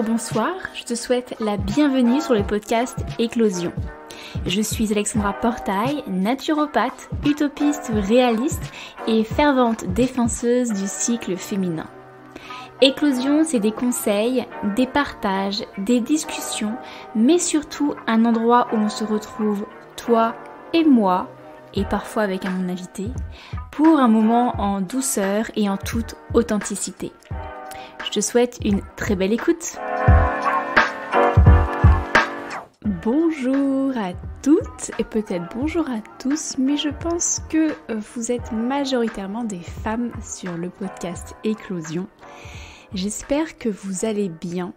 bonsoir, je te souhaite la bienvenue sur le podcast Éclosion. Je suis Alexandra Portail, naturopathe, utopiste réaliste et fervente défenseuse du cycle féminin. Éclosion, c'est des conseils, des partages, des discussions, mais surtout un endroit où on se retrouve, toi et moi, et parfois avec mon invité, pour un moment en douceur et en toute authenticité. Je te souhaite une très belle écoute. Bonjour à toutes et peut-être bonjour à tous, mais je pense que vous êtes majoritairement des femmes sur le podcast Éclosion. J'espère que vous allez bien.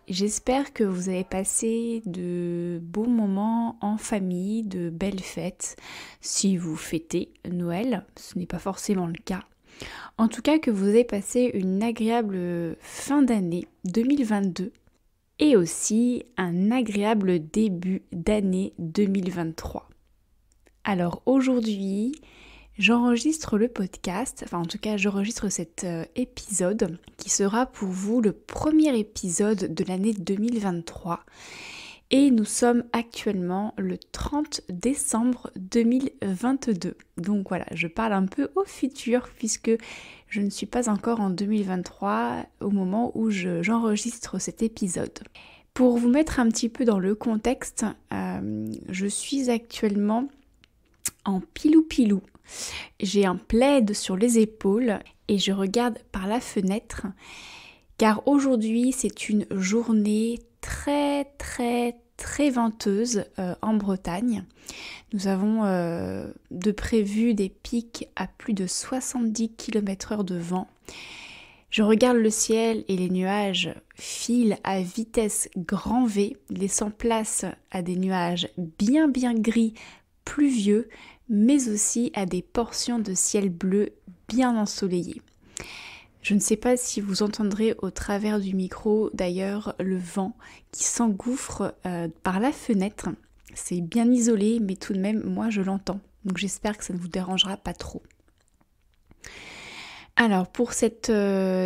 J'espère que vous avez passé de beaux moments en famille, de belles fêtes. Si vous fêtez Noël, ce n'est pas forcément le cas. En tout cas, que vous avez passé une agréable fin d'année 2022 et aussi un agréable début d'année 2023. Alors aujourd'hui, j'enregistre le podcast, j'enregistre cet épisode qui sera pour vous le premier épisode de l'année 2023 et nous sommes actuellement le 30 décembre 2022. Donc voilà, je parle un peu au futur puisque je ne suis pas encore en 2023 au moment où j'enregistre cet épisode. Pour vous mettre un petit peu dans le contexte, je suis actuellement en pilou-pilou. J'ai un plaid sur les épaules et je regarde par la fenêtre car aujourd'hui c'est une journée très venteuse en Bretagne. Nous avons de prévu des pics à plus de 70 km/h de vent. Je regarde le ciel et les nuages filent à vitesse grand V, laissant place à des nuages bien gris, pluvieux, mais aussi à des portions de ciel bleu bien ensoleillées. Je ne sais pas si vous entendrez au travers du micro d'ailleurs le vent qui s'engouffre par la fenêtre. C'est bien isolé mais tout de même moi je l'entends. Donc j'espère que ça ne vous dérangera pas trop. Alors pour cet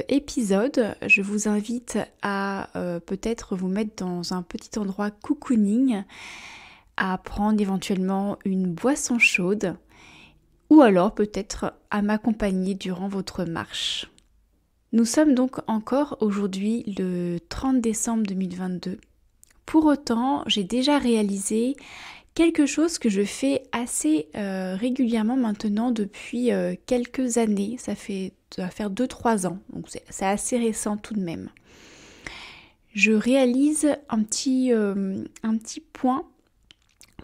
épisode, je vous invite à peut-être vous mettre dans un petit endroit cocooning, à prendre éventuellement une boisson chaude ou alors peut-être à m'accompagner durant votre marche. Nous sommes donc encore aujourd'hui le 30 décembre 2022. Pour autant, j'ai déjà réalisé quelque chose que je fais assez régulièrement maintenant depuis quelques années. Ça va faire 2-3 ans, donc c'est assez récent tout de même. Je réalise un petit point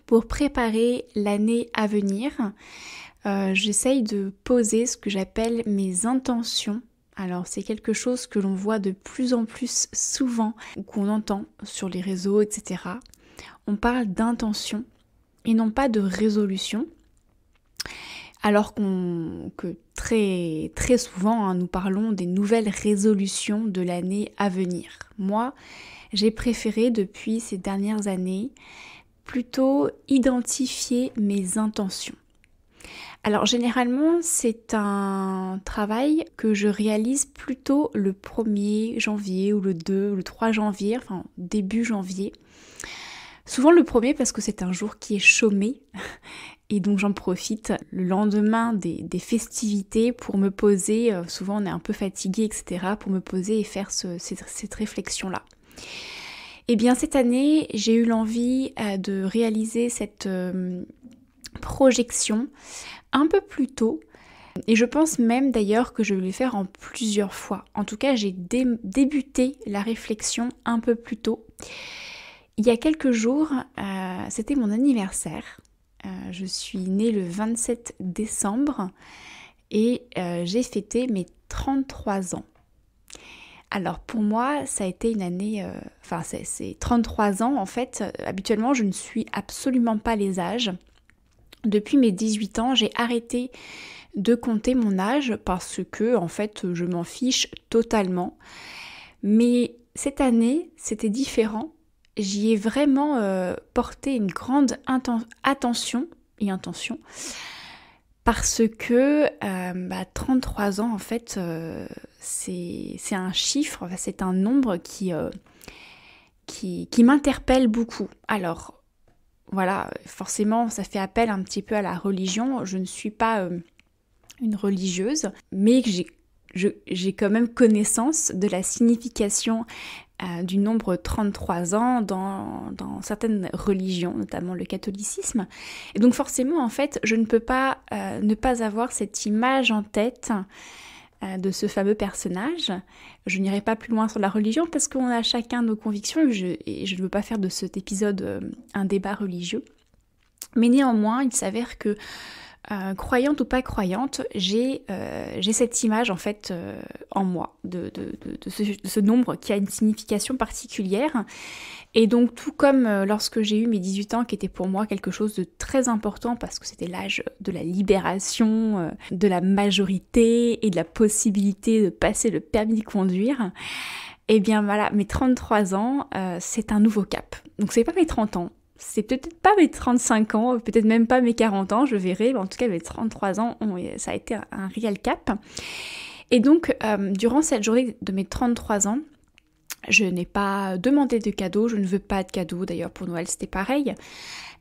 pour préparer l'année à venir. J'essaye de poser ce que j'appelle mes intentions. Alors c'est quelque chose que l'on voit de plus en plus souvent ou qu'on entend sur les réseaux, etc. On parle d'intention et non pas de résolution. Alors que très souvent nous parlons des nouvelles résolutions de l'année à venir. Moi, j'ai préféré depuis ces dernières années plutôt identifier mes intentions. Alors généralement c'est un travail que je réalise plutôt le 1er janvier ou le 2 ou le 3 janvier, enfin début janvier. Souvent le 1er parce que c'est un jour qui est chômé et donc j'en profite le lendemain des festivités pour me poser, souvent on est un peu fatigué etc. pour me poser et faire cette réflexion-là. Et bien cette année j'ai eu l'envie de réaliser cette projection un peu plus tôt et je pense même d'ailleurs que je vais le faire en plusieurs fois. En tout cas j'ai débuté la réflexion un peu plus tôt. Il y a quelques jours, c'était mon anniversaire. Je suis née le 27 décembre et j'ai fêté mes 33 ans. Alors pour moi, ça a été une année, c'est 33 ans en fait. Habituellement, je ne suis absolument pas les âges. Depuis mes 18 ans, j'ai arrêté de compter mon âge parce que en fait, je m'en fiche totalement. Mais cette année, c'était différent. J'y ai vraiment porté une grande attention parce que 33 ans en fait c'est un chiffre, c'est un nombre qui qui m'interpelle beaucoup. Alors, voilà, forcément, ça fait appel un petit peu à la religion. Je ne suis pas une religieuse, mais j'ai quand même connaissance de la signification du nombre 33 ans dans certaines religions, notamment le catholicisme. Et donc forcément, en fait, je ne peux pas ne pas avoir cette image en tête de ce fameux personnage. Je n'irai pas plus loin sur la religion parce qu'on a chacun nos convictions et je ne veux pas faire de cet épisode un débat religieux. Mais néanmoins, il s'avère que croyante ou pas croyante, j'ai cette image en fait en moi de ce nombre qui a une signification particulière. Et donc tout comme lorsque j'ai eu mes 18 ans qui était pour moi quelque chose de très important parce que c'était l'âge de la libération, de la majorité et de la possibilité de passer le permis de conduire, et bien voilà, mes 33 ans, c'est un nouveau cap. Donc c'est pas mes 30 ans. C'est peut-être pas mes 35 ans, peut-être même pas mes 40 ans, je verrai, mais en tout cas mes 33 ans, ça a été un réel cap. Et donc, durant cette journée de mes 33 ans, je n'ai pas demandé de cadeau, je ne veux pas de cadeau, d'ailleurs pour Noël c'était pareil.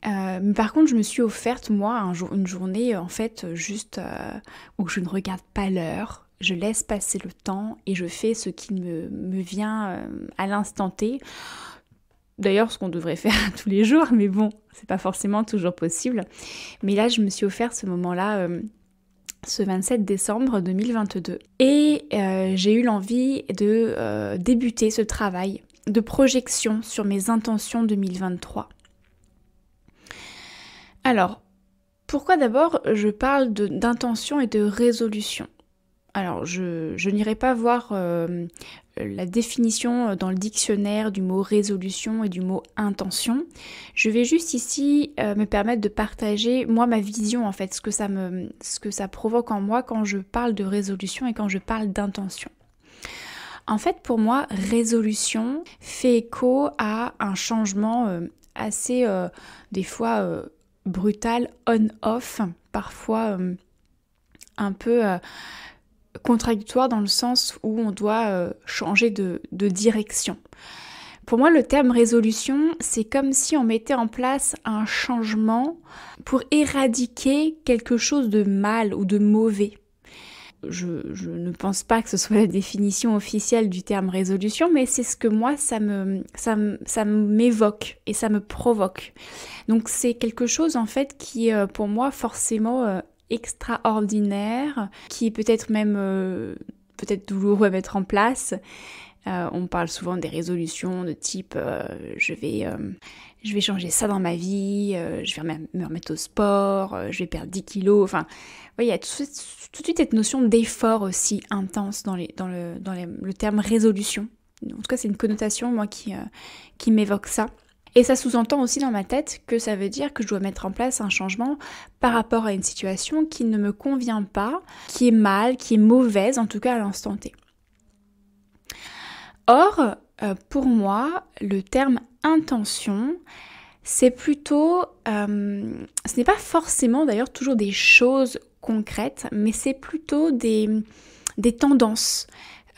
Mais par contre, je me suis offerte, moi, une journée, en fait, juste où je ne regarde pas l'heure, je laisse passer le temps et je fais ce qui me vient à l'instant T. D'ailleurs, ce qu'on devrait faire tous les jours, mais bon, c'est pas forcément toujours possible. Mais là, je me suis offert ce moment-là, ce 27 décembre 2022. Et j'ai eu l'envie de débuter ce travail de projection sur mes intentions 2023. Alors, pourquoi d'abord je parle d'intention et de résolution ? Alors, je n'irai pas voir la définition dans le dictionnaire du mot résolution et du mot intention. Je vais juste ici me permettre de partager, moi, ma vision, en fait, ce que ça provoque en moi quand je parle de résolution et quand je parle d'intention. En fait, pour moi, résolution fait écho à un changement assez, des fois, brutal, on-off, parfois un peu contradictoire dans le sens où on doit changer de direction. Pour moi, le terme résolution, c'est comme si on mettait en place un changement pour éradiquer quelque chose de mal ou de mauvais. Je ne pense pas que ce soit la définition officielle du terme résolution, mais c'est ce que moi, ça m'évoque et ça me provoque. Donc c'est quelque chose en fait qui est pour moi forcément extraordinaire, qui est peut-être même peut-être douloureux à mettre en place. On parle souvent des résolutions de type je vais changer ça dans ma vie, je vais me remettre au sport, je vais perdre 10 kilos. Enfin, il y a tout de suite cette notion d'effort aussi intense dans le terme résolution. En tout cas, c'est une connotation, moi, qui m'évoque ça. Et ça sous-entend aussi dans ma tête que ça veut dire que je dois mettre en place un changement par rapport à une situation qui ne me convient pas, qui est mal, qui est mauvaise, en tout cas à l'instant T. Or, pour moi, le terme intention, c'est plutôt, ce n'est pas forcément d'ailleurs toujours des choses concrètes, mais c'est plutôt des tendances,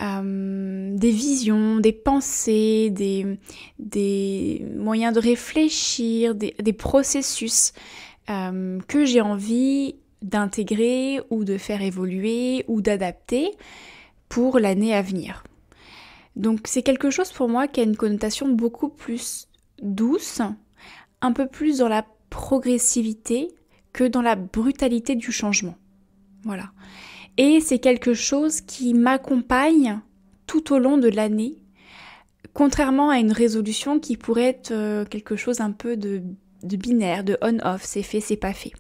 des visions, des pensées, des moyens de réfléchir, des processus que j'ai envie d'intégrer ou de faire évoluer ou d'adapter pour l'année à venir. Donc c'est quelque chose pour moi qui a une connotation beaucoup plus douce, un peu plus dans la progressivité que dans la brutalité du changement. Voilà. Et c'est quelque chose qui m'accompagne tout au long de l'année, contrairement à une résolution qui pourrait être quelque chose un peu de binaire, de on-off, c'est fait, c'est pas fait.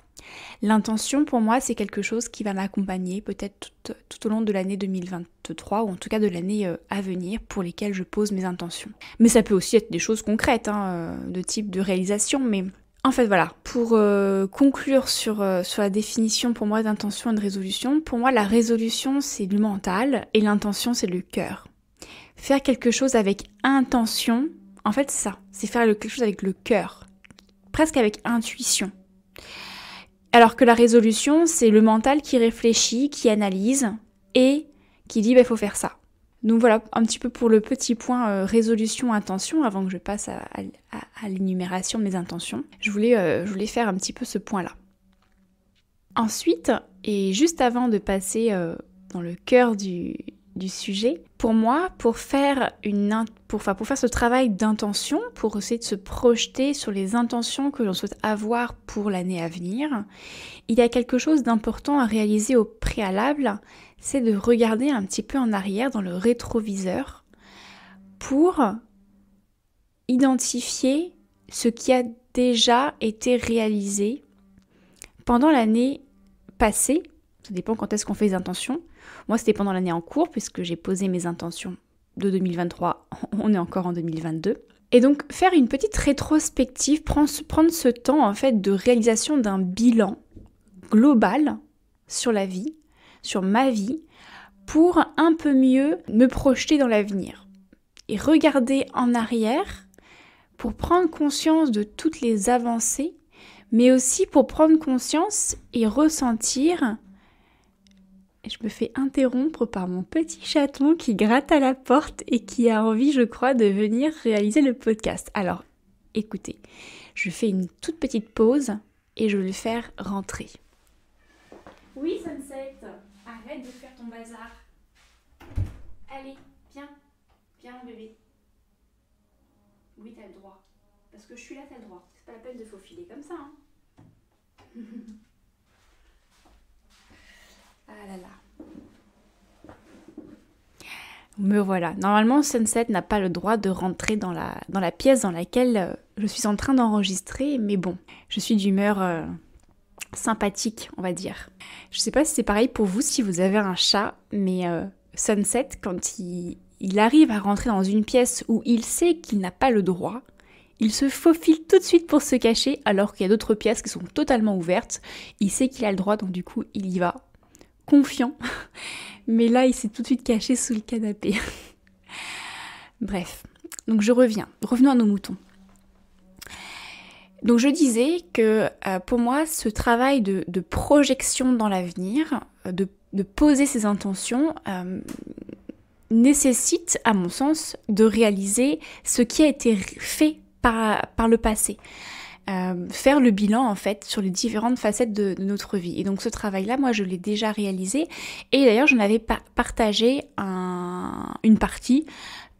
L'intention pour moi c'est quelque chose qui va m'accompagner peut-être tout au long de l'année 2023 ou en tout cas de l'année à venir pour lesquelles je pose mes intentions. Mais ça peut aussi être des choses concrètes de type de réalisation, mais en fait voilà, pour conclure sur la définition pour moi d'intention et de résolution, pour moi la résolution c'est du mental et l'intention c'est le cœur. Faire quelque chose avec intention, en fait c'est ça, c'est faire quelque chose avec le cœur, presque avec intuition. Alors que la résolution, c'est le mental qui réfléchit, qui analyse et qui dit il faut faire ça. Donc voilà, un petit peu pour le petit point résolution intention avant que je passe à l'énumération de mes intentions. Je voulais faire un petit peu ce point-là. Ensuite, et juste avant de passer dans le cœur du sujet, pour moi, pour faire ce travail d'intention, pour essayer de se projeter sur les intentions que l'on souhaite avoir pour l'année à venir, il y a quelque chose d'important à réaliser au préalable, c'est de regarder un petit peu en arrière dans le rétroviseur pour identifier ce qui a déjà été réalisé pendant l'année passée. Ça dépend quand est-ce qu'on fait les intentions. Moi, c'était pendant l'année en cours, puisque j'ai posé mes intentions de 2023. On est encore en 2022. Et donc, faire une petite rétrospective, prendre ce temps, en fait, de réalisation d'un bilan global sur la vie, sur ma vie, pour un peu mieux me projeter dans l'avenir. Et regarder en arrière pour prendre conscience de toutes les avancées, mais aussi pour prendre conscience et ressentir. Et je me fais interrompre par mon petit chaton qui gratte à la porte et qui a envie, je crois, de venir réaliser le podcast. Alors, écoutez, je fais une toute petite pause et je vais le faire rentrer. Oui, Sunset, arrête de faire ton bazar. Allez, viens mon bébé. Oui, t'as le droit. Parce que je suis là, t'as le droit. C'est pas la peine de faufiler comme ça, hein. Ah là là. Me voilà. Normalement, Sunset n'a pas le droit de rentrer dans la pièce dans laquelle je suis en train d'enregistrer, mais bon, je suis d'humeur sympathique, on va dire. Je sais pas si c'est pareil pour vous, si vous avez un chat, mais Sunset, quand il arrive à rentrer dans une pièce où il sait qu'il n'a pas le droit, il se faufile tout de suite pour se cacher, alors qu'il y a d'autres pièces qui sont totalement ouvertes. Il sait qu'il a le droit, donc du coup, il y va, confiant. Mais là, il s'est tout de suite caché sous le canapé. Bref, donc revenons à nos moutons. Donc je disais que pour moi, ce travail de projection dans l'avenir, de poser ses intentions, nécessite, à mon sens, de réaliser ce qui a été fait par le passé. Faire le bilan en fait sur les différentes facettes de notre vie. Et donc ce travail-là, moi je l'ai déjà réalisé et d'ailleurs j'en avais partagé une partie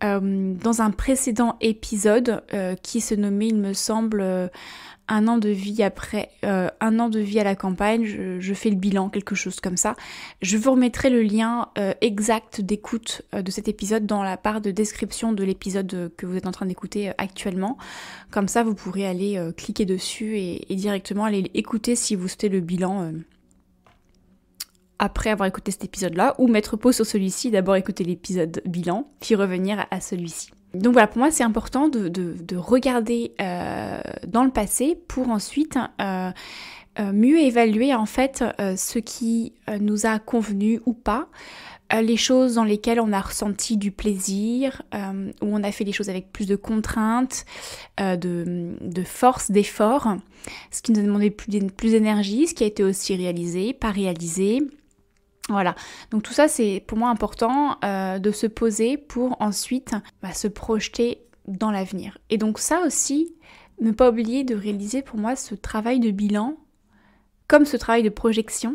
dans un précédent épisode qui se nommait, il me semble, un an de vie après, un an de vie à la campagne, je fais le bilan, quelque chose comme ça. Je vous remettrai le lien exact d'écoute de cet épisode dans la barre de description de l'épisode que vous êtes en train d'écouter actuellement. Comme ça, vous pourrez aller cliquer dessus et directement aller écouter si vous souhaitez le bilan après avoir écouté cet épisode-là, ou mettre pause sur celui-ci, d'abord écouter l'épisode bilan, puis revenir à celui-ci. Donc voilà, pour moi c'est important de regarder dans le passé pour ensuite mieux évaluer en fait ce qui nous a convenu ou pas, les choses dans lesquelles on a ressenti du plaisir, où on a fait les choses avec plus de contraintes, de force, d'effort, ce qui nous a demandé plus d'énergie, ce qui a été aussi réalisé, pas réalisé. Voilà, donc tout ça c'est pour moi important de se poser pour ensuite se projeter dans l'avenir. Et donc ça aussi, ne pas oublier de réaliser pour moi ce travail de bilan, comme ce travail de projection,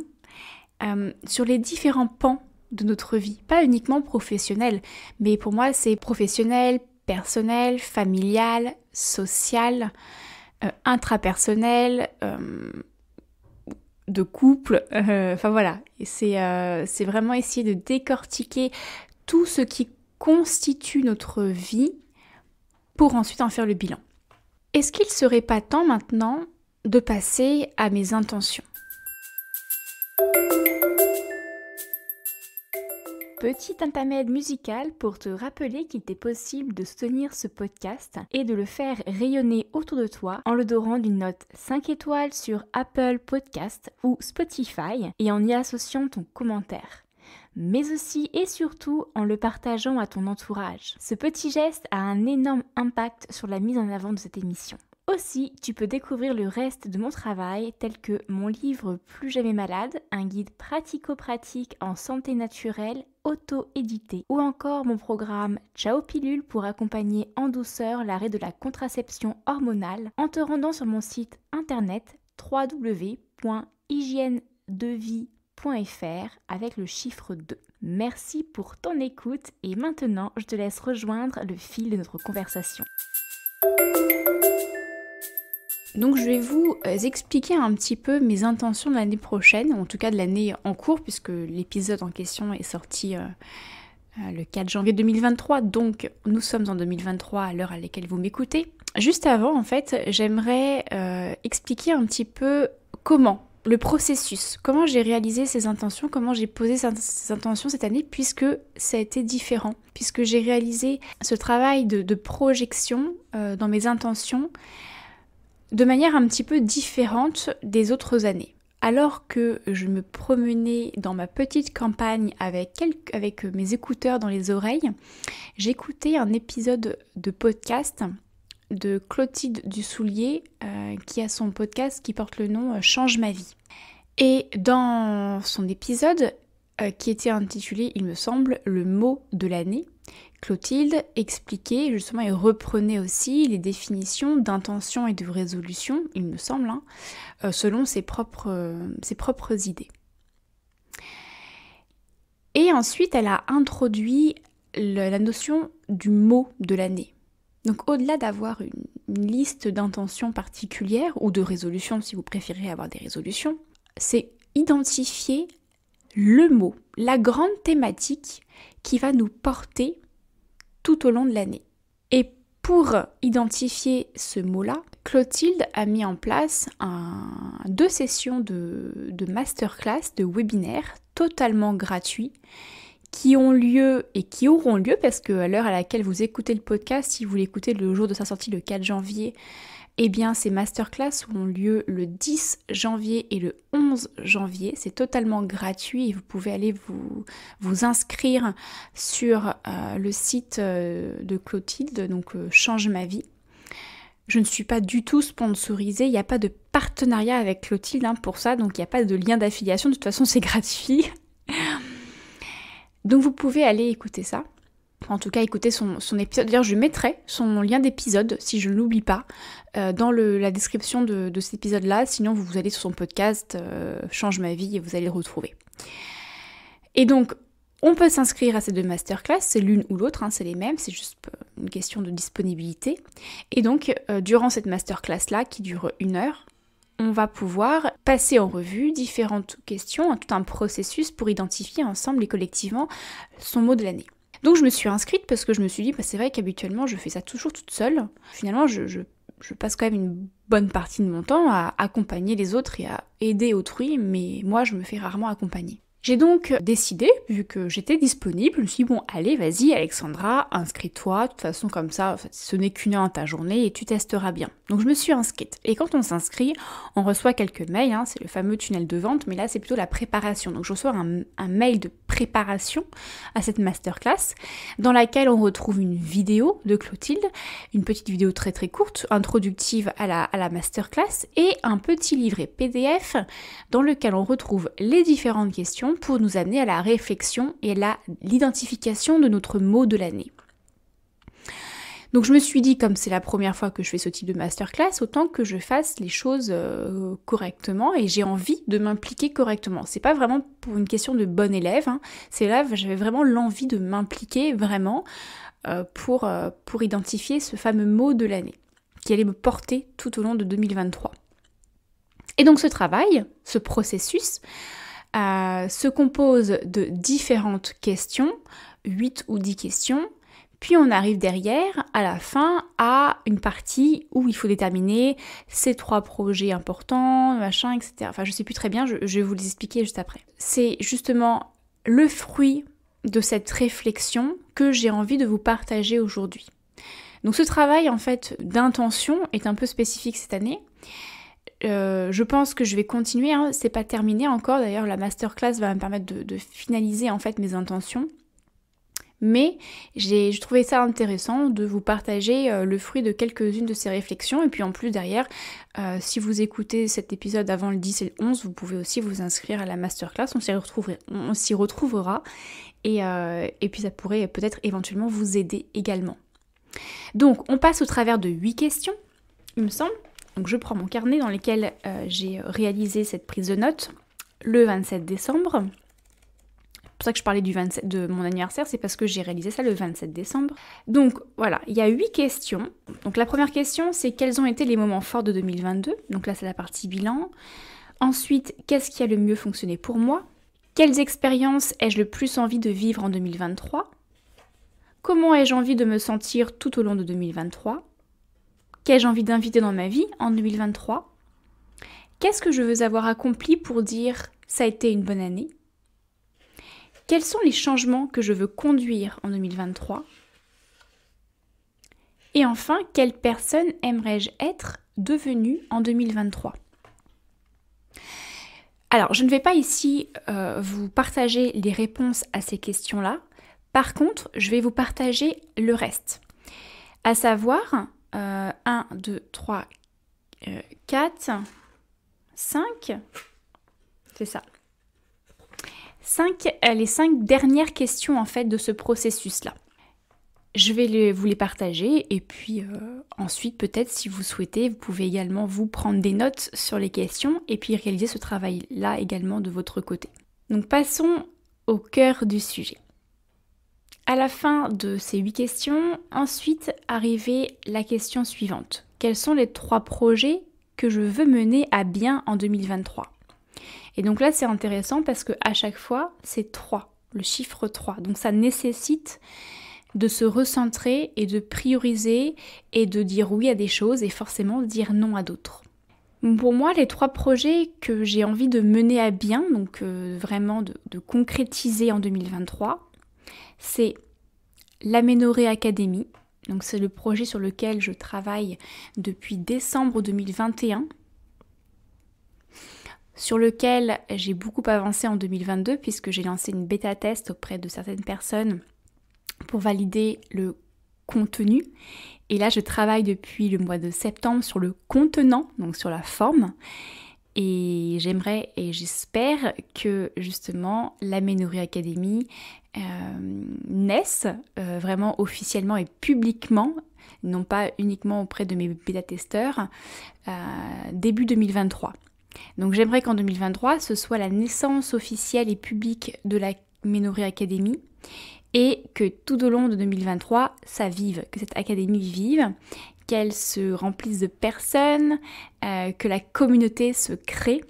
sur les différents pans de notre vie. Pas uniquement professionnel, mais pour moi c'est professionnel, personnel, familial, social, intrapersonnel, de couple, enfin voilà, c'est vraiment essayer de décortiquer tout ce qui constitue notre vie pour ensuite en faire le bilan. Est-ce qu'il serait pas temps maintenant de passer à mes intentions ? Petit intermède musical pour te rappeler qu'il t'est possible de soutenir ce podcast et de le faire rayonner autour de toi en le donnant d'une note 5 étoiles sur Apple Podcast ou Spotify et en y associant ton commentaire. Mais aussi et surtout en le partageant à ton entourage. Ce petit geste a un énorme impact sur la mise en avant de cette émission. Aussi, tu peux découvrir le reste de mon travail tel que mon livre Plus jamais malade, un guide pratico-pratique en santé naturelle auto-édité, ou encore mon programme Ciao Pilule pour accompagner en douceur l'arrêt de la contraception hormonale en te rendant sur mon site internet www.hygienedevie.fr avec le chiffre 2. Merci pour ton écoute et maintenant je te laisse rejoindre le fil de notre conversation. Donc je vais vous expliquer un petit peu mes intentions de l'année prochaine, en tout cas de l'année en cours, puisque l'épisode en question est sorti le 4 janvier 2023, donc nous sommes en 2023 à l'heure à laquelle vous m'écoutez. Juste avant, en fait, j'aimerais expliquer un petit peu le processus, comment j'ai réalisé ces intentions, comment j'ai posé ces intentions cette année, puisque ça a été différent, puisque j'ai réalisé ce travail de projection dans mes intentions de manière un petit peu différente des autres années. Alors que je me promenais dans ma petite campagne avec mes écouteurs dans les oreilles, j'écoutais un épisode de podcast de Clotilde Dussoulier qui a son podcast qui porte le nom Change ma vie. Et dans son épisode qui était intitulé, il me semble, le mot de l'année, Clotilde expliquait justement et reprenait aussi les définitions d'intention et de résolution, il me semble, selon ses propres idées. Et ensuite, elle a introduit la notion du mot de l'année. Donc au-delà d'avoir une liste d'intentions particulières, ou de résolutions si vous préférez avoir des résolutions, c'est identifier le mot, la grande thématique qui va nous porter tout au long de l'année. Et pour identifier ce mot-là, Clotilde a mis en place 2 sessions de masterclass, de webinaires totalement gratuits, qui ont lieu et qui auront lieu, parce qu'à l'heure à laquelle vous écoutez le podcast, si vous l'écoutez le jour de sa sortie, le 4 janvier, eh bien ces masterclass ont lieu le 10 janvier et le 11 janvier. C'est totalement gratuit et vous pouvez aller vous inscrire sur le site de Clotilde, donc Change ma vie. Je ne suis pas du tout sponsorisée, il n'y a pas de partenariat avec Clotilde pour ça, donc il n'y a pas de lien d'affiliation, de toute façon c'est gratuit. Donc vous pouvez aller écouter ça. En tout cas, écoutez son épisode. D'ailleurs, je mettrai son lien d'épisode, si je ne l'oublie pas, dans la description de cet épisode-là. Sinon, vous allez sur son podcast Change ma vie et vous allez le retrouver. Et donc, on peut s'inscrire à ces 2 masterclass. C'est l'une ou l'autre, c'est les mêmes. C'est juste une question de disponibilité. Et donc, durant cette masterclass-là, qui dure 1 heure, on va pouvoir passer en revue différentes questions, tout un processus pour identifier ensemble et collectivement son mot de l'année. Donc je me suis inscrite parce que je me suis dit, c'est vrai qu'habituellement je fais ça toujours toute seule. Finalement je passe quand même une bonne partie de mon temps à accompagner les autres et à aider autrui, mais moi je me fais rarement accompagner. J'ai donc décidé, vu que j'étais disponible, je me suis dit allez vas-y Alexandra, inscris-toi, de toute façon comme ça, ce n'est qu'une heure dans ta journée et tu testeras bien. Donc je me suis inscrite, et quand on s'inscrit, on reçoit quelques mails, c'est le fameux tunnel de vente, mais là c'est plutôt la préparation. Donc je reçois un mail de préparation à cette masterclass, dans laquelle on retrouve une vidéo de Clotilde, une petite vidéo très très courte, introductive à la masterclass, et un petit livret PDF dans lequel on retrouve les différentes questions pour nous amener à la réflexion et à l'identification de notre mot de l'année. Donc je me suis dit, comme c'est la première fois que je fais ce type de masterclass, autant que je fasse les choses correctement, et j'ai envie de m'impliquer correctement. C'est pas vraiment pour une question de bon élève, c'est là j'avais vraiment l'envie de m'impliquer vraiment pour identifier ce fameux mot de l'année qui allait me porter tout au long de 2023. Et donc ce travail, ce processus, se compose de différentes questions, 8 ou 10 questions, puis on arrive derrière, à la fin, à une partie où il faut déterminer ces 3 projets importants, machin, etc. Enfin, je sais plus très bien, je vais vous les expliquer juste après. C'est justement le fruit de cette réflexion que j'ai envie de vous partager aujourd'hui. Donc ce travail, en fait, d'intention est un peu spécifique cette année. Je pense que je vais continuer, c'est pas terminé encore, d'ailleurs la masterclass va me permettre de finaliser en fait mes intentions, Mais je trouvais ça intéressant de vous partager le fruit de quelques-unes de ces réflexions. Et puis en plus derrière, si vous écoutez cet épisode avant le 10 et le 11, vous pouvez aussi vous inscrire à la masterclass, on s'y retrouvera. Et puis ça pourrait peut-être éventuellement vous aider également. Donc on passe au travers de 8 questions, il me semble. Donc je prends mon carnet dans lequel j'ai réalisé cette prise de notes le 27 décembre. C'est pour ça que je parlais de mon anniversaire, c'est parce que j'ai réalisé ça le 27 décembre. Donc voilà, il y a 8 questions. Donc la première question, c'est quels ont été les moments forts de 2022 ? Donc là, c'est la partie bilan. Ensuite, qu'est-ce qui a le mieux fonctionné pour moi ? Quelles expériences ai-je le plus envie de vivre en 2023 ? Comment ai-je envie de me sentir tout au long de 2023 ? Qu'ai-je envie d'inviter dans ma vie en 2023 ? Qu'est-ce que je veux avoir accompli pour dire « ça a été une bonne année » ? Quels sont les changements que je veux conduire en 2023 ? Et enfin, quelle personne aimerais-je être devenue en 2023 ? Alors, je ne vais pas ici vous partager les réponses à ces questions-là. Par contre, je vais vous partager le reste. À savoir, 1, 2, 3, 4, 5, c'est ça. Les 5 dernières questions en fait de ce processus-là. Je vais vous les partager et puis ensuite peut-être si vous souhaitez, vous pouvez également vous prendre des notes sur les questions et puis réaliser ce travail-là également de votre côté. Donc passons au cœur du sujet. À la fin de ces 8 questions, ensuite arrivait la question suivante. Quels sont les 3 projets que je veux mener à bien en 2023 ? Et donc là, c'est intéressant parce qu'à chaque fois, c'est 3, le chiffre 3. Donc ça nécessite de se recentrer et de prioriser et de dire oui à des choses et forcément dire non à d'autres. Pour moi, les 3 projets que j'ai envie de mener à bien, donc vraiment de concrétiser en 2023, c'est l'Aménorrhée Academy. Donc c'est le projet sur lequel je travaille depuis décembre 2021. Sur lequel j'ai beaucoup avancé en 2022 puisque j'ai lancé une bêta-test auprès de certaines personnes pour valider le contenu. Et là, je travaille depuis le mois de septembre sur le contenant, donc sur la forme. Et j'aimerais et j'espère que justement l'Aménorrhée Academy naisse vraiment officiellement et publiquement, non pas uniquement auprès de mes bêta-testeurs, début 2023. Donc j'aimerais qu'en 2023, ce soit la naissance officielle et publique de l'Aménorrhée Academy et que tout au long de 2023, ça vive, que cette académie vive, qu'elle se remplisse de personnes, que la communauté se crée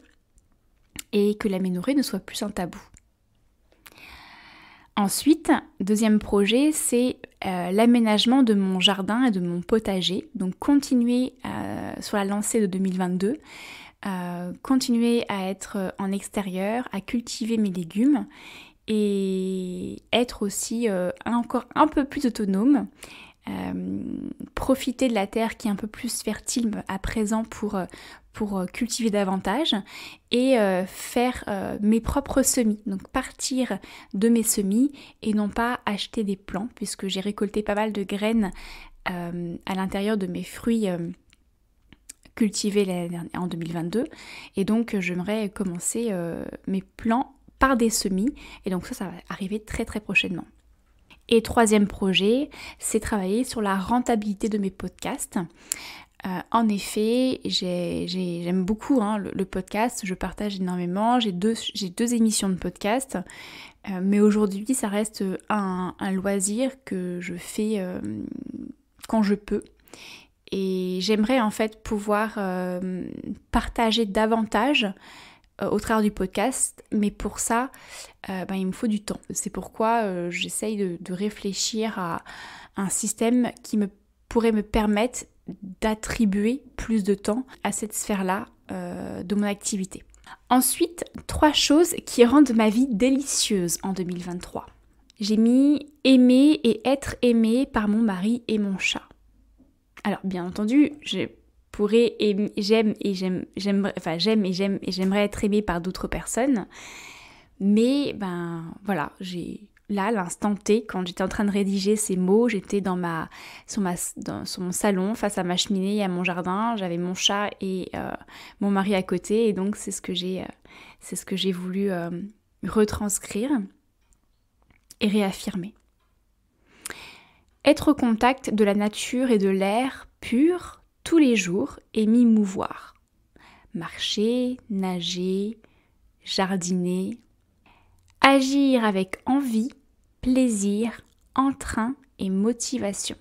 et que l'aménorrhée ne soit plus un tabou. Ensuite, deuxième projet, c'est l'aménagement de mon jardin et de mon potager. Donc continuer sur la lancée de 2022, continuer à être en extérieur, à cultiver mes légumes et être aussi encore un peu plus autonome, profiter de la terre qui est un peu plus fertile à présent pour cultiver davantage et faire mes propres semis, donc partir de mes semis et non pas acheter des plants puisque j'ai récolté pas mal de graines à l'intérieur de mes fruits cultivés en 2022 et donc j'aimerais commencer mes plants par des semis et donc ça va arriver très très prochainement. Et troisième projet, c'est travailler sur la rentabilité de mes podcasts. En effet, j'aime beaucoup le podcast, je partage énormément, j'ai deux émissions de podcast, mais aujourd'hui ça reste un loisir que je fais quand je peux. Et j'aimerais en fait pouvoir partager davantage au travers du podcast, mais pour ça, il me faut du temps. C'est pourquoi j'essaye de réfléchir à un système qui pourrait me permettre d'attribuer plus de temps à cette sphère-là de mon activité. Ensuite, 3 choses qui rendent ma vie délicieuse en 2023. J'ai mis aimer et être aimée par mon mari et mon chat. Alors, bien entendu, j'aimerais être aimée par d'autres personnes, mais voilà, j'ai là, à l'instant T, quand j'étais en train de rédiger ces mots, j'étais sur mon salon, face à ma cheminée et à mon jardin. J'avais mon chat et mon mari à côté, et donc c'est ce que j'ai voulu retranscrire et réaffirmer. Être au contact de la nature et de l'air pur tous les jours et m'y mouvoir. Marcher, nager, jardiner. Agir avec envie, plaisir, entrain et motivation.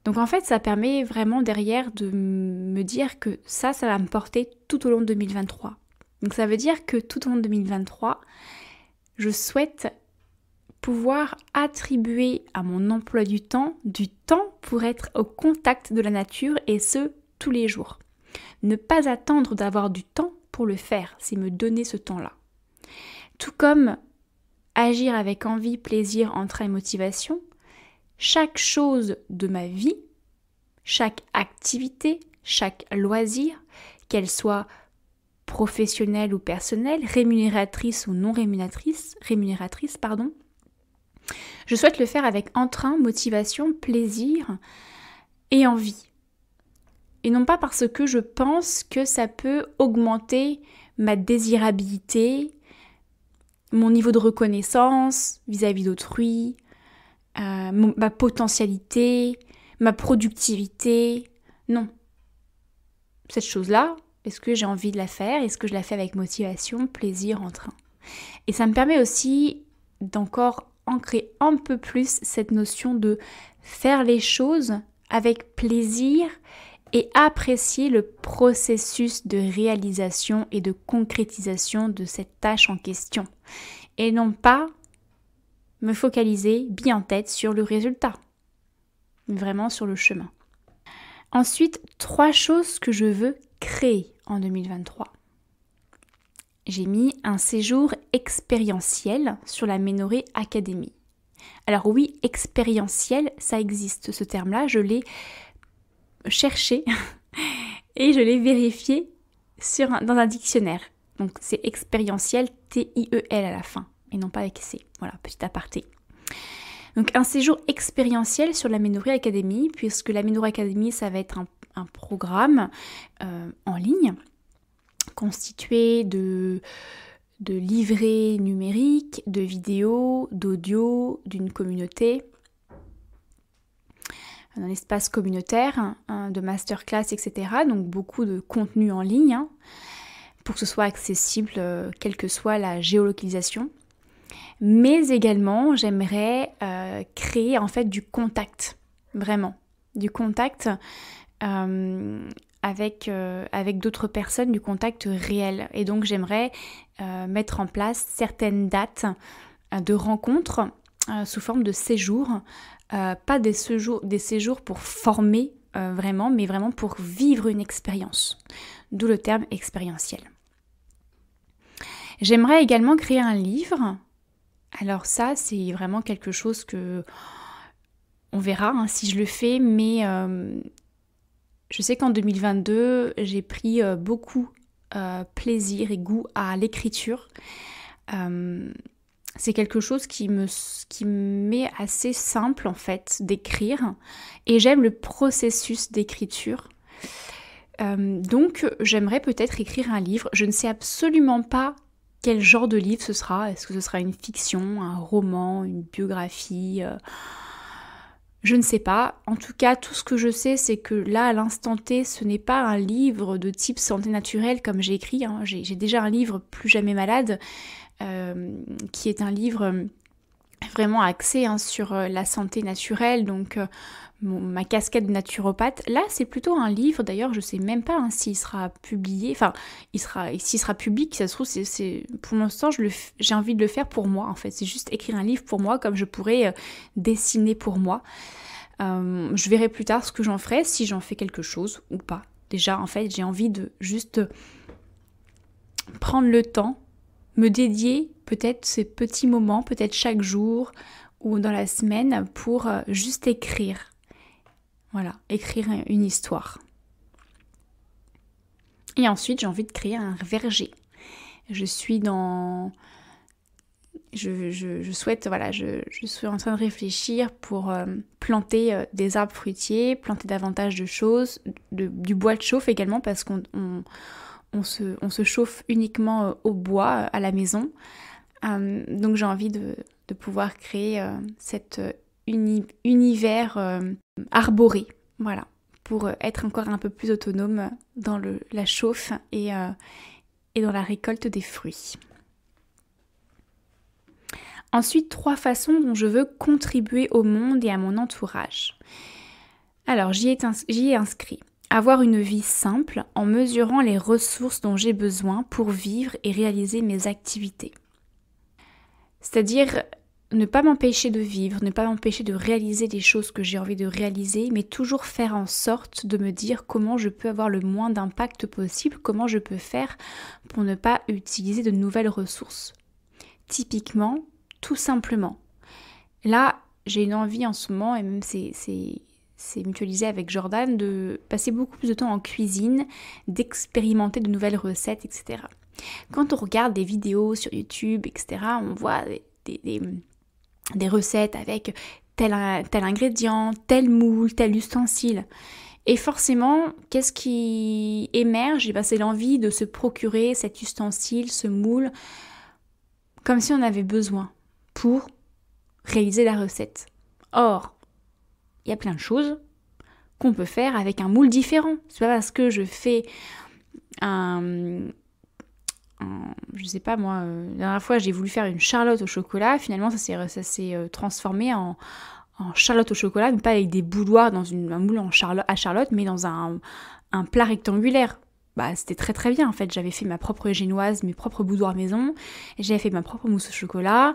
Donc en fait, ça permet vraiment derrière de me dire que ça va me porter tout au long de 2023. Donc ça veut dire que tout au long de 2023, je souhaite pouvoir attribuer à mon emploi du temps pour être au contact de la nature, et ce, tous les jours. Ne pas attendre d'avoir du temps pour le faire, c'est me donner ce temps-là. Tout comme agir avec envie, plaisir, entrain et motivation, chaque chose de ma vie, chaque activité, chaque loisir, qu'elle soit professionnelle ou personnelle, rémunératrice ou non rémunératrice, je souhaite le faire avec entrain, motivation, plaisir et envie. Et non pas parce que je pense que ça peut augmenter ma désirabilité, mon niveau de reconnaissance vis-à-vis d'autrui, ma potentialité, ma productivité. Non. Cette chose-là, est-ce que j'ai envie de la faire? Est-ce que je la fais avec motivation, plaisir, entrain? Et ça me permet aussi d'encore ancrer un peu plus cette notion de faire les choses avec plaisir et apprécier le processus de réalisation et de concrétisation de cette tâche en question. Et non pas me focaliser bien en tête sur le résultat, mais vraiment sur le chemin. Ensuite, 3 choses que je veux créer en 2023. J'ai mis un séjour expérientiel sur la Ménoré Academy. Alors oui, expérientiel, ça existe, ce terme-là, je l'ai cherché et je l'ai vérifié dans un dictionnaire. Donc c'est expérientiel, T-I-E-L à la fin, et non pas avec C. Voilà, petit aparté. Donc un séjour expérientiel sur la Ménoré Academy, puisque la Ménoré Academy, ça va être un programme en ligne, constitué de livrets numériques, de vidéos, d'audio, d'une communauté, un espace communautaire, de masterclass, etc. Donc beaucoup de contenu en ligne, pour que ce soit accessible quelle que soit la géolocalisation. Mais également, j'aimerais créer en fait du contact, vraiment, du contact avec d'autres personnes, du contact réel. Et donc j'aimerais mettre en place certaines dates de rencontres sous forme de séjours, pas des séjours pour former vraiment, mais vraiment pour vivre une expérience, d'où le terme expérientiel. J'aimerais également créer un livre. Alors ça, c'est vraiment quelque chose que on verra si je le fais, mais je sais qu'en 2022, j'ai pris beaucoup plaisir et goût à l'écriture. C'est quelque chose qui m'est assez simple en fait d'écrire, et j'aime le processus d'écriture. Donc j'aimerais peut-être écrire un livre. Je ne sais absolument pas quel genre de livre ce sera. Est-ce que ce sera une fiction, un roman, une biographie je ne sais pas. En tout cas, tout ce que je sais, c'est que là, à l'instant T, ce n'est pas un livre de type santé naturelle comme j'ai écrit. J'ai déjà un livre, Plus jamais malade, qui est un livre vraiment axé sur la santé naturelle, donc ma casquette de naturopathe. Là, c'est plutôt un livre, d'ailleurs, je sais même pas s'il sera publié, s'il sera public, ça se trouve, pour l'instant, j'ai envie de le faire pour moi, en fait. C'est juste écrire un livre pour moi, comme je pourrais dessiner pour moi. Je verrai plus tard ce que j'en ferai, si j'en fais quelque chose ou pas. Déjà, en fait, j'ai envie de juste prendre le temps, me dédier peut-être ces petits moments, peut-être chaque jour ou dans la semaine, pour juste écrire. Voilà, écrire une histoire. Et ensuite, j'ai envie de créer un verger. Je suis dans je souhaite, voilà, je suis en train de réfléchir pour planter des arbres fruitiers, planter davantage de choses, du bois de chauffe également, parce qu'on se chauffe uniquement au bois à la maison. Donc j'ai envie de pouvoir créer cet univers arboré, voilà, pour être encore un peu plus autonome dans la chauffe et dans la récolte des fruits. Ensuite, 3 façons dont je veux contribuer au monde et à mon entourage. Alors, j'y ai inscrit. Avoir une vie simple en mesurant les ressources dont j'ai besoin pour vivre et réaliser mes activités. C'est-à-dire ne pas m'empêcher de vivre, ne pas m'empêcher de réaliser les choses que j'ai envie de réaliser, mais toujours faire en sorte de me dire comment je peux avoir le moins d'impact possible, comment je peux faire pour ne pas utiliser de nouvelles ressources. Typiquement, tout simplement. Là, j'ai une envie en ce moment, et même c'est mutualisé avec Jordan, de passer beaucoup plus de temps en cuisine, d'expérimenter de nouvelles recettes, etc. Quand on regarde des vidéos sur YouTube, etc., on voit des recettes avec tel ingrédient, tel moule, tel ustensile. Et forcément, qu'est-ce qui émerge ? C'est l'envie de se procurer cet ustensile, ce moule, comme si on avait besoin pour réaliser la recette. Or, il y a plein de choses qu'on peut faire avec un moule différent. C'est pas parce que je fais je sais pas moi, la dernière fois j'ai voulu faire une charlotte au chocolat, finalement ça s'est transformé en charlotte au chocolat, mais pas avec des bouilloires dans un moule à charlotte, mais dans un plat rectangulaire. C'était très très bien en fait, j'avais fait ma propre génoise, mes propres bouilloires maison, j'avais fait ma propre mousse au chocolat,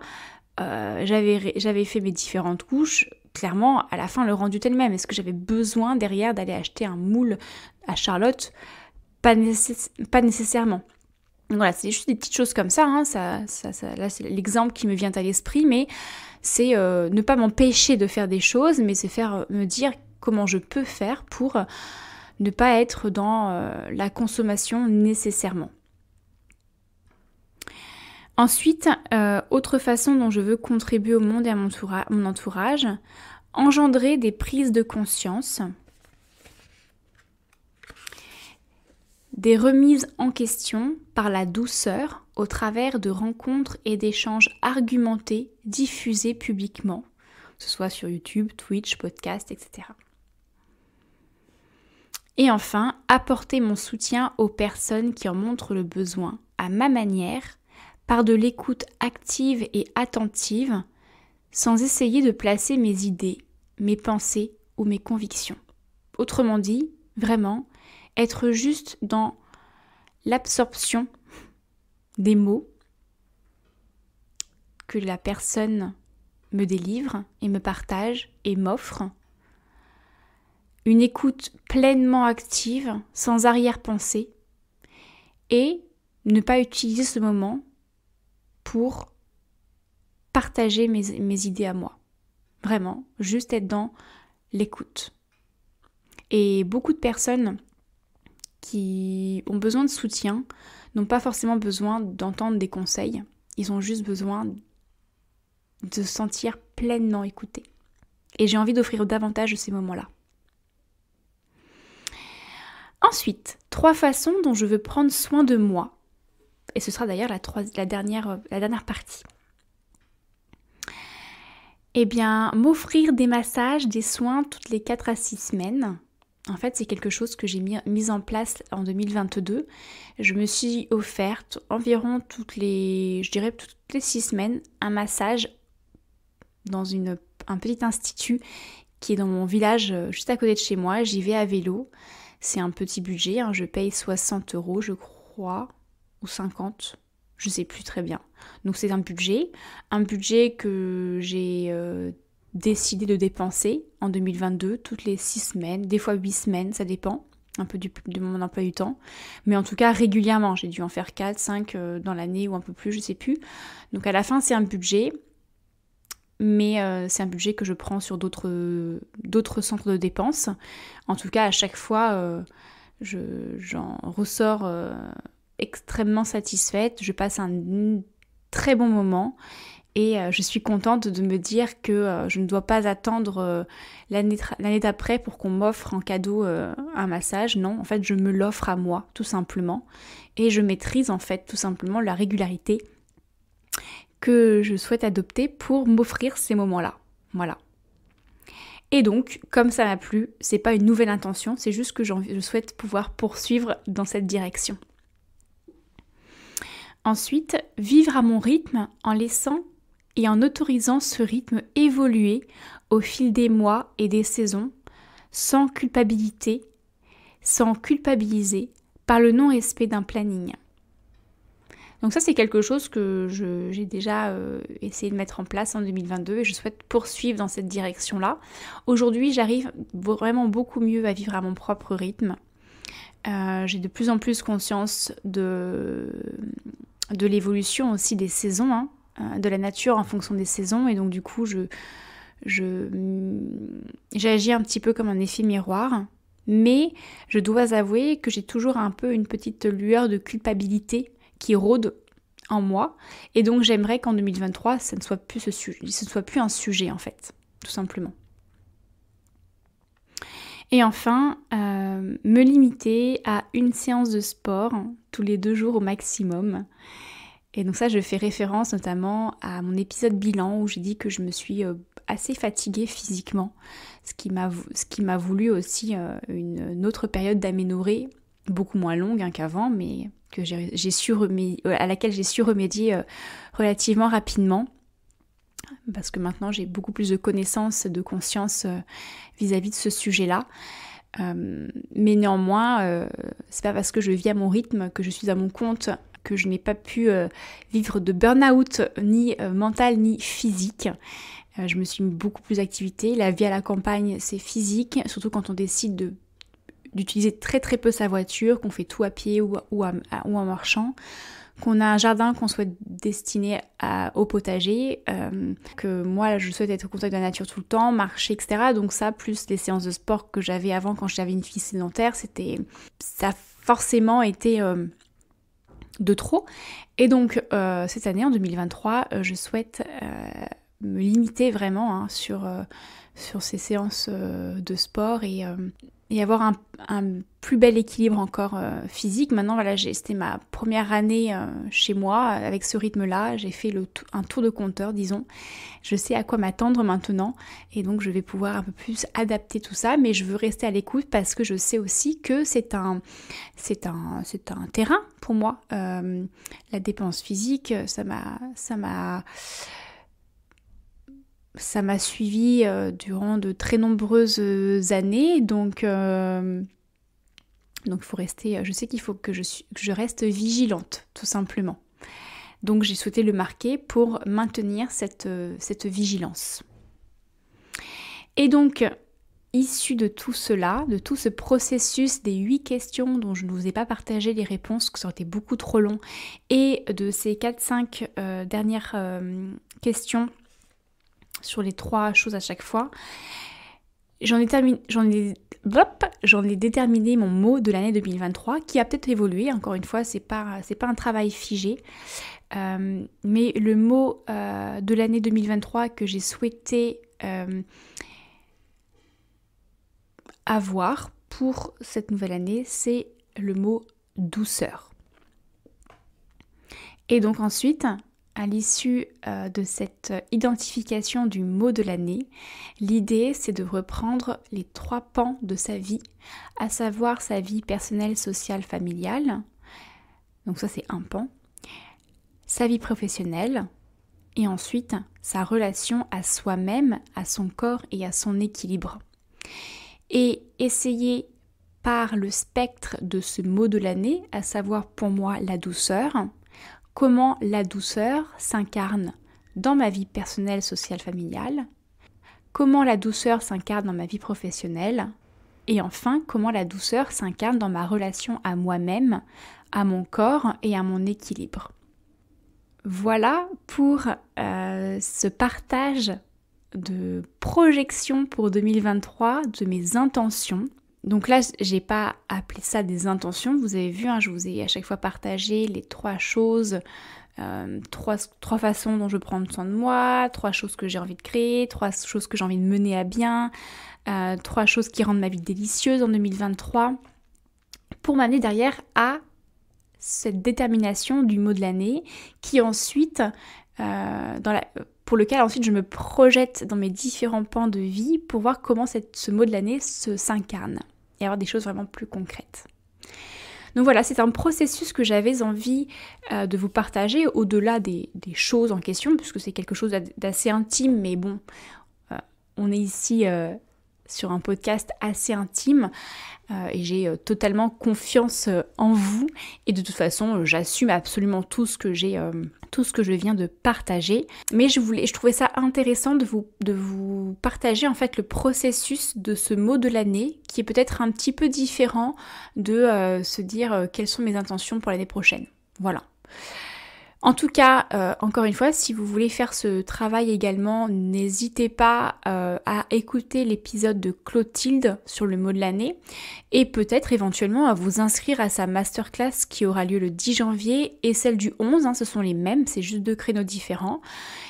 j'avais fait mes différentes couches. Clairement, à la fin, le rendu était le même. Est-ce que j'avais besoin derrière d'aller acheter un moule à charlotte ? Pas nécessairement. Donc voilà, c'est juste des petites choses comme ça, hein. Là, c'est l'exemple qui me vient à l'esprit, mais c'est ne pas m'empêcher de faire des choses, mais c'est me dire comment je peux faire pour ne pas être dans la consommation nécessairement. Ensuite, autre façon dont je veux contribuer au monde et à mon entourage, engendrer des prises de conscience, des remises en question par la douceur au travers de rencontres et d'échanges argumentés diffusés publiquement, que ce soit sur YouTube, Twitch, podcast, etc. Et enfin, apporter mon soutien aux personnes qui en montrent le besoin à ma manière, par de l'écoute active et attentive, sans essayer de placer mes idées, mes pensées ou mes convictions. Autrement dit, vraiment, être juste dans l'absorption des mots que la personne me délivre et me partage et m'offre. Une écoute pleinement active, sans arrière-pensée, et ne pas utiliser ce moment pour partager mes idées à moi. Vraiment, juste être dans l'écoute. Et beaucoup de personnes qui ont besoin de soutien n'ont pas forcément besoin d'entendre des conseils. Ils ont juste besoin de se sentir pleinement écoutés. Et j'ai envie d'offrir davantage de ces moments-là. Ensuite, 3 façons dont je veux prendre soin de moi. Et ce sera d'ailleurs la dernière partie. Eh bien, m'offrir des massages, des soins toutes les 4 à 6 semaines. En fait, c'est quelque chose que j'ai mis en place en 2022. Je me suis offerte environ toutes les 6 semaines, un massage dans un petit institut qui est dans mon village juste à côté de chez moi. J'y vais à vélo. C'est un petit budget, hein. Je paye 60 € je crois, ou 50, je sais plus très bien. Donc c'est un budget que j'ai décidé de dépenser en 2022, toutes les 6 semaines, des fois 8 semaines, ça dépend un peu de mon emploi du temps. Mais en tout cas régulièrement, j'ai dû en faire 4, 5 dans l'année ou un peu plus, je sais plus. Donc à la fin c'est un budget, mais c'est un budget que je prends sur d'autres centres de dépenses. En tout cas à chaque fois j'en ressors extrêmement satisfaite, je passe un très bon moment Et je suis contente de me dire que je ne dois pas attendre l'année d'après pour qu'on m'offre en cadeau un massage. Non, en fait, je me l'offre à moi, tout simplement. Et je maîtrise en fait tout simplement la régularité que je souhaite adopter pour m'offrir ces moments-là. Voilà. Et donc, comme ça m'a plu, c'est pas une nouvelle intention, c'est juste que je souhaite pouvoir poursuivre dans cette direction. Ensuite, vivre à mon rythme en laissant et en autorisant ce rythme évoluer au fil des mois et des saisons, sans culpabilité, sans culpabiliser par le non-respect d'un planning. Donc ça, c'est quelque chose que j'ai déjà essayé de mettre en place en 2022 et je souhaite poursuivre dans cette direction-là. Aujourd'hui, j'arrive vraiment beaucoup mieux à vivre à mon propre rythme. J'ai de plus en plus conscience de l'évolution aussi des saisons, de la nature en fonction des saisons, et donc du coup j'agis un petit peu comme un effet miroir, mais je dois avouer que j'ai toujours un peu une petite lueur de culpabilité qui rôde en moi, et donc j'aimerais qu'en 2023 ce ne soit plus un sujet en fait, tout simplement. Et enfin, me limiter à une séance de sport tous les 2 jours au maximum. Et donc ça, je fais référence notamment à mon épisode bilan où j'ai dit que je me suis assez fatiguée physiquement, ce qui m'a voulu aussi une autre période d'aménorrhée, beaucoup moins longue qu'avant, mais que à laquelle j'ai su remédier relativement rapidement. Parce que maintenant j'ai beaucoup plus de connaissances, de conscience vis-à-vis de ce sujet-là. Mais néanmoins, c'est pas parce que je vis à mon rythme, que je suis à mon compte, que je n'ai pas pu vivre de burn-out ni mental ni physique. Je me suis mis beaucoup plus d'activité. La vie à la campagne, c'est physique, surtout quand on décide d'utiliser très très peu sa voiture, qu'on fait tout à pied ou en marchant, qu'on a un jardin qu'on souhaite destiner au potager, que moi je souhaite être au contact de la nature tout le temps, marcher, etc. Donc ça, plus les séances de sport que j'avais avant quand j'avais une fille sédentaire, ça a forcément été de trop. Et donc cette année, en 2023, je souhaite me limiter vraiment sur ces séances de sport et avoir un plus bel équilibre encore physique. Maintenant, voilà, c'était ma première année chez moi avec ce rythme-là. J'ai fait un tour de compteur, disons. Je sais à quoi m'attendre maintenant et donc je vais pouvoir un peu plus adapter tout ça. Mais je veux rester à l'écoute parce que je sais aussi que c'est un terrain pour moi. La dépense physique, ça m'a suivi durant de très nombreuses années, donc il faut rester. Je sais qu'il faut que je reste vigilante, tout simplement. Donc j'ai souhaité le marquer pour maintenir cette vigilance. Et donc, issu de tout cela, de tout ce processus des 8 questions dont je ne vous ai pas partagé les réponses, que ça aurait été beaucoup trop long, et de ces 4-5 dernières questions sur les 3 choses à chaque fois, j'en ai déterminé mon mot de l'année 2023 qui a peut-être évolué. Encore une fois, c'est pas un travail figé, mais le mot de l'année 2023 que j'ai souhaité avoir pour cette nouvelle année, c'est le mot douceur. Et donc ensuite, à l'issue de cette identification du mot de l'année, l'idée c'est de reprendre les 3 pans de sa vie, à savoir sa vie personnelle, sociale, familiale. Donc ça c'est un pan. Sa vie professionnelle et ensuite sa relation à soi-même, à son corps et à son équilibre. Et essayer par le spectre de ce mot de l'année, à savoir pour moi la douceur, comment la douceur s'incarne dans ma vie personnelle, sociale, familiale, comment la douceur s'incarne dans ma vie professionnelle, et enfin, comment la douceur s'incarne dans ma relation à moi-même, à mon corps et à mon équilibre. Voilà pour ce partage de projection pour 2023, de mes intentions. Donc là, j'ai pas appelé ça des intentions. Vous avez vu, je vous ai à chaque fois partagé les 3 choses, 3 façons dont je prends soin de moi, 3 choses que j'ai envie de créer, 3 choses que j'ai envie de mener à bien, 3 choses qui rendent ma vie délicieuse en 2023. Pour m'amener derrière à cette détermination du mot de l'année qui ensuite, pour lequel ensuite je me projette dans mes différents pans de vie pour voir comment ce mot de l'année s'incarne et avoir des choses vraiment plus concrètes. Donc voilà, c'est un processus que j'avais envie de vous partager au-delà des choses en question, puisque c'est quelque chose d'assez intime, mais bon, on est ici sur un podcast assez intime et j'ai totalement confiance en vous et de toute façon j'assume absolument tout ce que je viens de partager, mais je trouvais ça intéressant de vous partager en fait le processus de ce mot de l'année qui est peut-être un petit peu différent de se dire quelles sont mes intentions pour l'année prochaine. Voilà. En tout cas, encore une fois, si vous voulez faire ce travail également, n'hésitez pas à écouter l'épisode de Clotilde sur le mot de l'année et peut-être éventuellement à vous inscrire à sa masterclass qui aura lieu le 10 janvier et celle du 11, ce sont les mêmes, c'est juste 2 créneaux différents.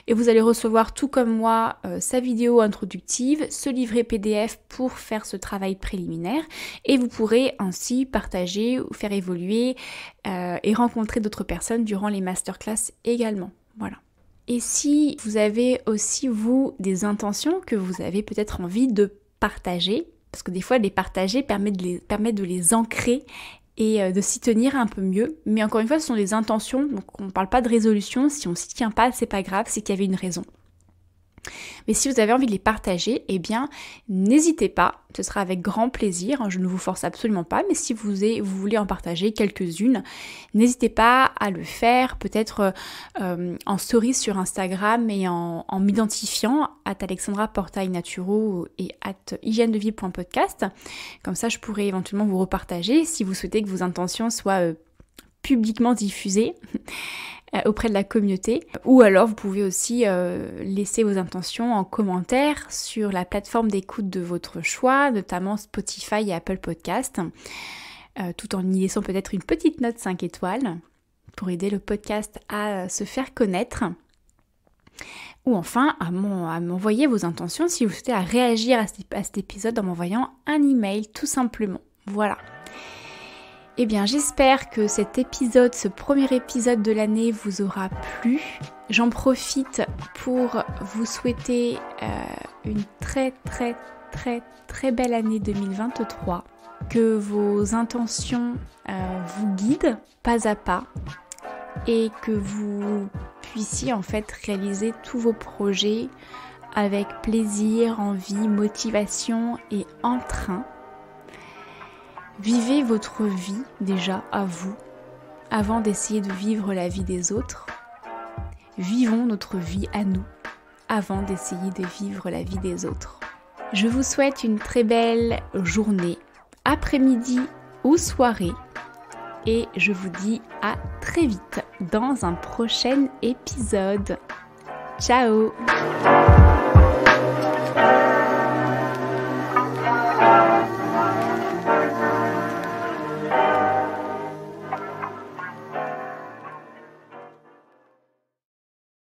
Et vous allez recevoir tout comme moi sa vidéo introductive, ce livret PDF pour faire ce travail préliminaire et vous pourrez ainsi partager ou faire évoluer et rencontrer d'autres personnes durant les masterclass également. Voilà. Et si vous avez aussi, vous, des intentions que vous avez peut-être envie de partager, parce que des fois, les partager permet de les ancrer et de s'y tenir un peu mieux. Mais encore une fois, ce sont des intentions, donc on ne parle pas de résolution. Si on s'y tient pas, c'est pas grave, c'est qu'il y avait une raison. Mais si vous avez envie de les partager, eh bien, n'hésitez pas, ce sera avec grand plaisir, je ne vous force absolument pas, mais si vous voulez en partager quelques-unes, n'hésitez pas à le faire, peut-être en story sur Instagram et en m'identifiant @alexandra_portail_naturo et @hygiène-de-vie.podcast. Comme ça, je pourrais éventuellement vous repartager si vous souhaitez que vos intentions soient publiquement diffusées auprès de la communauté, ou alors vous pouvez aussi laisser vos intentions en commentaire sur la plateforme d'écoute de votre choix, notamment Spotify et Apple Podcast, tout en y laissant peut-être une petite note 5 étoiles pour aider le podcast à se faire connaître, ou enfin à m'envoyer vos intentions si vous souhaitez réagir à cet épisode en m'envoyant un email tout simplement. Voilà. Eh bien, j'espère que cet épisode, ce premier épisode de l'année vous aura plu. J'en profite pour vous souhaiter une très très très très belle année 2023. Que vos intentions vous guident pas à pas et que vous puissiez en fait réaliser tous vos projets avec plaisir, envie, motivation et entrain. Vivez votre vie déjà à vous, avant d'essayer de vivre la vie des autres. Vivons notre vie à nous, avant d'essayer de vivre la vie des autres. Je vous souhaite une très belle journée, après-midi ou soirée, et je vous dis à très vite dans un prochain épisode. Ciao!